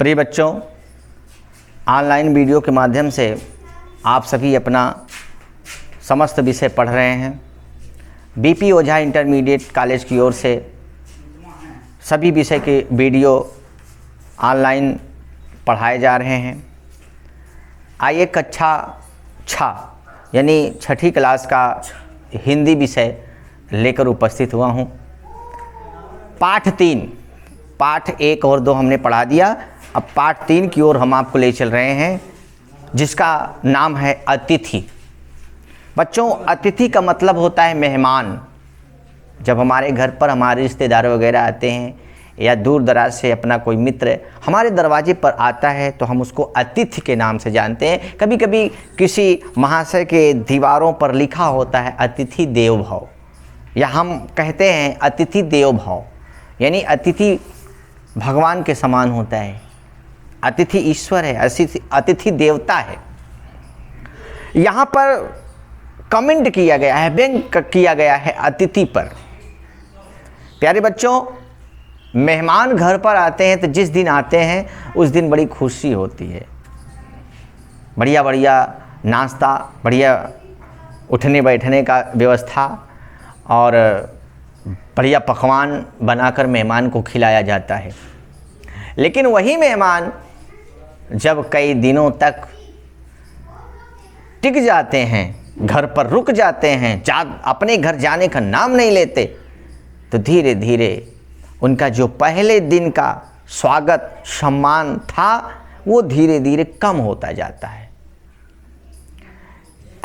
प्रिय बच्चों, online video के माध्यम से आप सभी अपना समस्त विषय पढ़ रहे हैं। बीपी ओझा इंटरमीडिएट कॉलेज की ओर से सभी विषय के वीडियो ऑनलाइन पढ़ाए जा रहे हैं। आइए कक्षा 6 यानी 6ठी क्लास का हिंदी विषय लेकर उपस्थित हुआ हूँ। पाठ 3, पाठ 1 और 2 हमने पढ़ा दिया। अब पाठ 3 की ओर हम आपको ले चल रहे हैं, जिसका नाम है अतिथि। बच्चों, अतिथि का मतलब होता है मेहमान। जब हमारे घर पर हमारे रिश्तेदार वगैरह आते हैं या दूर दराज से अपना कोई मित्र हमारे दरवाजे पर आता है तो हम उसको अतिथि के नाम से जानते हैं। कभी कभी किसी महाशय के दीवारों पर लिखा होता है अतिथि देवो भव, या हम कहते हैं अतिथि देवो भव, यानी अतिथि भगवान के समान होता है। अतिथि ईश्वर है, अतिथि देवता है। यहाँ पर कमेंट किया गया है, व्यंग किया गया है अतिथि पर। प्यारे बच्चों, मेहमान घर पर आते हैं तो जिस दिन आते हैं उस दिन बड़ी खुशी होती है। बढ़िया बढ़िया नाश्ता, बढ़िया उठने बैठने का व्यवस्था और बढ़िया पकवान बनाकर मेहमान को खिलाया जाता है। लेकिन वही मेहमान जब कई दिनों तक टिक जाते हैं, घर पर रुक जाते हैं, अपने घर जाने का नाम नहीं लेते, तो धीरे धीरे उनका जो पहले दिन का स्वागत सम्मान था वो धीरे धीरे कम होता जाता है।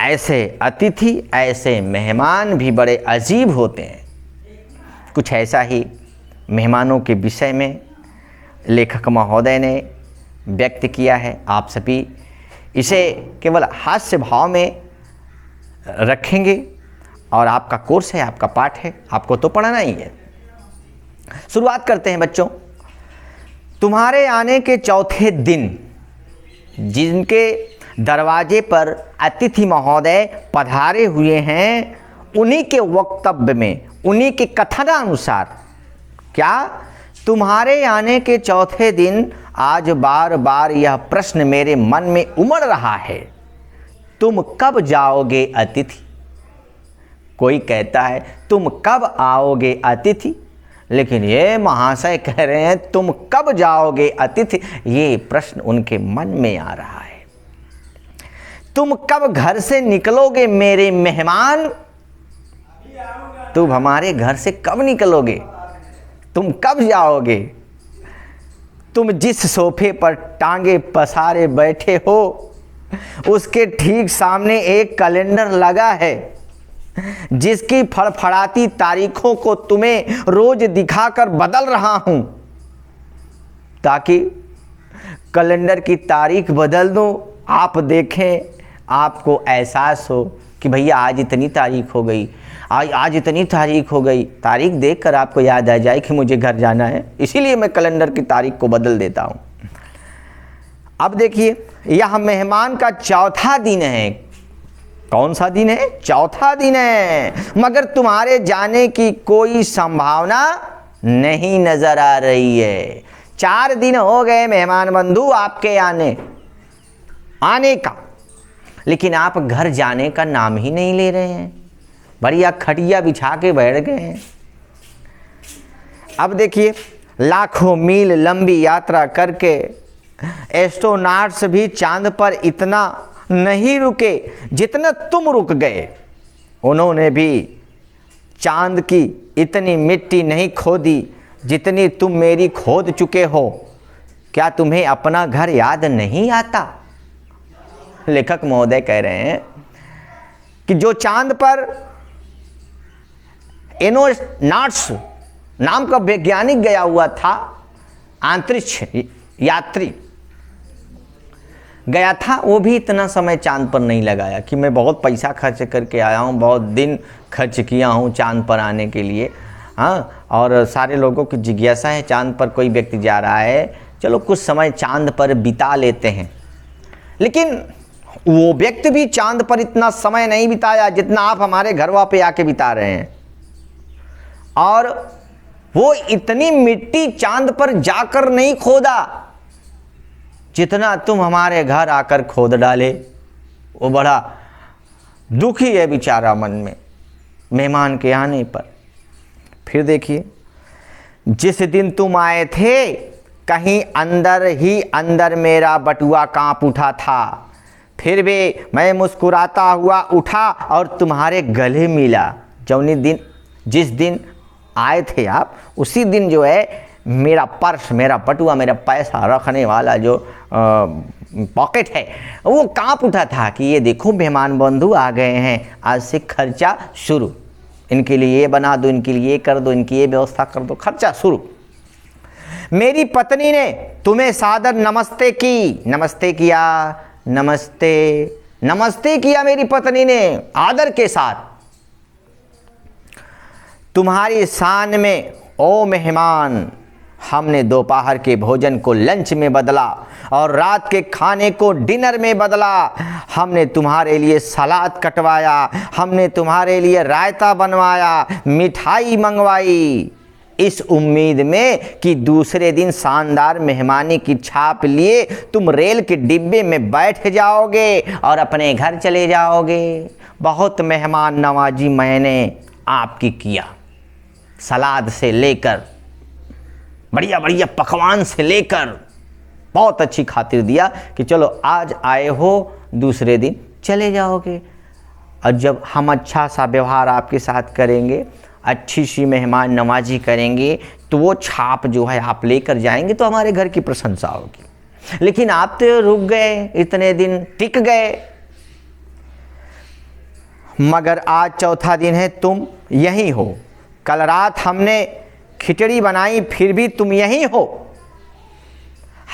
ऐसे अतिथि, ऐसे मेहमान भी बड़े अजीब होते हैं। कुछ ऐसा ही मेहमानों के विषय में लेखक महोदय ने व्यक्त किया है। आप सभी इसे केवल हास्य भाव में रखेंगे और आपका कोर्स है, आपका पाठ है, आपको तो पढ़ना ही है। शुरुआत करते हैं बच्चों। तुम्हारे आने के चौथे दिन जिनके दरवाजे पर अतिथि महोदय पधारे हुए हैं, उन्हीं के वक्तव्य में, उन्हीं के कथनानुसार, क्या तुम्हारे आने के चौथे दिन आज बार बार यह प्रश्न मेरे मन में उमड़ रहा है, तुम कब जाओगे अतिथि? कोई कहता है तुम कब आओगे अतिथि, लेकिन ये महाशय कह रहे हैं तुम कब जाओगे अतिथि। ये प्रश्न उनके मन में आ रहा है। तुम कब घर से निकलोगे मेरे मेहमान? तुम हमारे घर से कब निकलोगे? तुम कब जाओगे? तुम जिस सोफे पर टांगे पसारे बैठे हो उसके ठीक सामने एक कैलेंडर लगा है, जिसकी फड़फड़ाती तारीखों को तुम्हें रोज दिखाकर बदल रहा हूं, ताकि कैलेंडर की तारीख बदल दूं, आप देखें, आपको एहसास हो कि भैया आज इतनी तारीख हो गई, आज इतनी तारीख हो गई। तारीख देखकर आपको याद आ जाए कि मुझे घर जाना है, इसीलिए मैं कैलेंडर की तारीख को बदल देता हूं। अब देखिए, यह मेहमान का चौथा दिन है। कौन सा दिन है? चौथा दिन है। मगर तुम्हारे जाने की कोई संभावना नहीं नजर आ रही है। 4 दिन हो गए मेहमान बंधु आपके आने का, लेकिन आप घर जाने का नाम ही नहीं ले रहे हैं। बढ़िया खटिया बिछा के बैठ गए हैं। अब देखिए, लाखों मील लंबी यात्रा करके एस्ट्रोनॉट्स भी चांद पर इतना नहीं रुके जितना तुम रुक गए। उन्होंने भी चांद की इतनी मिट्टी नहीं खोदी जितनी तुम मेरी खोद चुके हो। क्या तुम्हें अपना घर याद नहीं आता? लेखक महोदय कह रहे हैं कि जो चांद पर एस्ट्रोनॉट्स नाम का वैज्ञानिक गया हुआ था, अंतरिक्ष यात्री गया था, वो भी इतना समय चांद पर नहीं लगाया कि मैं बहुत पैसा खर्च करके आया हूँ, बहुत दिन खर्च किया हूँ चांद पर आने के लिए। हाँ, और सारे लोगों की जिज्ञासा है, चांद पर कोई व्यक्ति जा रहा है, चलो कुछ समय चांद पर बिता लेते हैं। लेकिन वो व्यक्ति भी चांद पर इतना समय नहीं बिताया जितना आप हमारे घर पे आके बिता रहे हैं। और वो इतनी मिट्टी चांद पर जाकर नहीं खोदा जितना तुम हमारे घर आकर खोद डाले, वो बड़ा दुखी है बेचारा मन में मेहमान के आने पर। फिर देखिए, जिस दिन तुम आए थे कहीं अंदर ही अंदर मेरा बटुआ कांप उठा था, फिर भी मैं मुस्कुराता हुआ उठा और तुम्हारे गले मिला। जिस दिन आए थे आप, उसी दिन जो है मेरा पर्स, मेरा बटुआ, मेरा पैसा रखने वाला जो पॉकेट है वो कांप उठा था कि ये देखो मेहमान बंधु आ गए हैं, आज से खर्चा शुरू, इनके लिए ये बना दो, इनके लिए ये कर दो, इनकी ये व्यवस्था कर दो, खर्चा शुरू। मेरी पत्नी ने तुम्हें सादर नमस्ते की, नमस्ते किया, नमस्ते नमस्ते किया मेरी पत्नी ने आदर के साथ। तुम्हारी शान में ओ मेहमान, हमने दोपहर के भोजन को लंच में बदला और रात के खाने को डिनर में बदला। हमने तुम्हारे लिए सलाद कटवाया, हमने तुम्हारे लिए रायता बनवाया, मिठाई मंगवाई, इस उम्मीद में कि दूसरे दिन शानदार मेहमानी की छाप लिए तुम रेल के डिब्बे में बैठ जाओगे और अपने घर चले जाओगे। बहुत मेहमान नवाजी मैंने आपकी किया, सलाद से लेकर बढ़िया बढ़िया पकवान से लेकर बहुत अच्छी खातिर दिया कि चलो आज आए हो, दूसरे दिन चले जाओगे। और जब हम अच्छा सा व्यवहार आपके साथ करेंगे, अच्छी सी मेहमान नवाजी करेंगे, तो वो छाप जो है आप लेकर जाएंगे तो हमारे घर की प्रशंसा होगी। लेकिन आप तो रुक गए, इतने दिन टिक गए, मगर आज चौथा दिन है, तुम यहीं हो। कल रात हमने खिचड़ी बनाई, फिर भी तुम यहीं हो।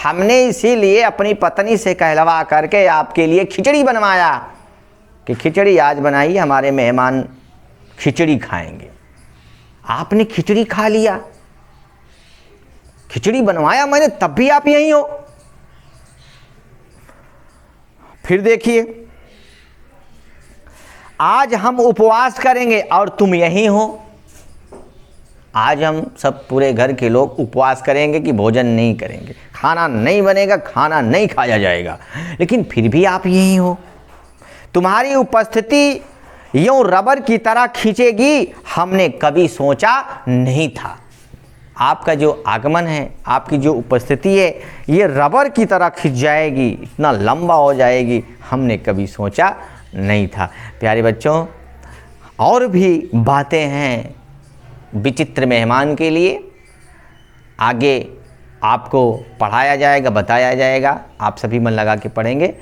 हमने इसीलिए अपनी पत्नी से कहलवा करके आपके लिए खिचड़ी बनवाया कि खिचड़ी आज बनाई, हमारे मेहमान खिचड़ी खाएंगे। आपने खिचड़ी खा लिया, खिचड़ी बनवाया मैंने, तब भी आप यहीं हो। फिर देखिए, आज हम उपवास करेंगे और तुम यहीं हो। आज हम सब पूरे घर के लोग उपवास करेंगे कि भोजन नहीं करेंगे, खाना नहीं बनेगा, खाना नहीं खाया जाएगा, लेकिन फिर भी आप यहीं हो। तुम्हारी उपस्थिति यूं रबर की तरह खींचेगी, हमने कभी सोचा नहीं था। आपका जो आगमन है, आपकी जो उपस्थिति है, ये रबर की तरह खींच जाएगी, इतना लंबा हो जाएगी, हमने कभी सोचा नहीं था। प्यारे बच्चों, और भी बातें हैं विचित्र मेहमान के लिए, आगे आपको पढ़ाया जाएगा, बताया जाएगा। आप सभी मन लगा के पढ़ेंगे।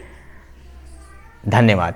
धन्यवाद।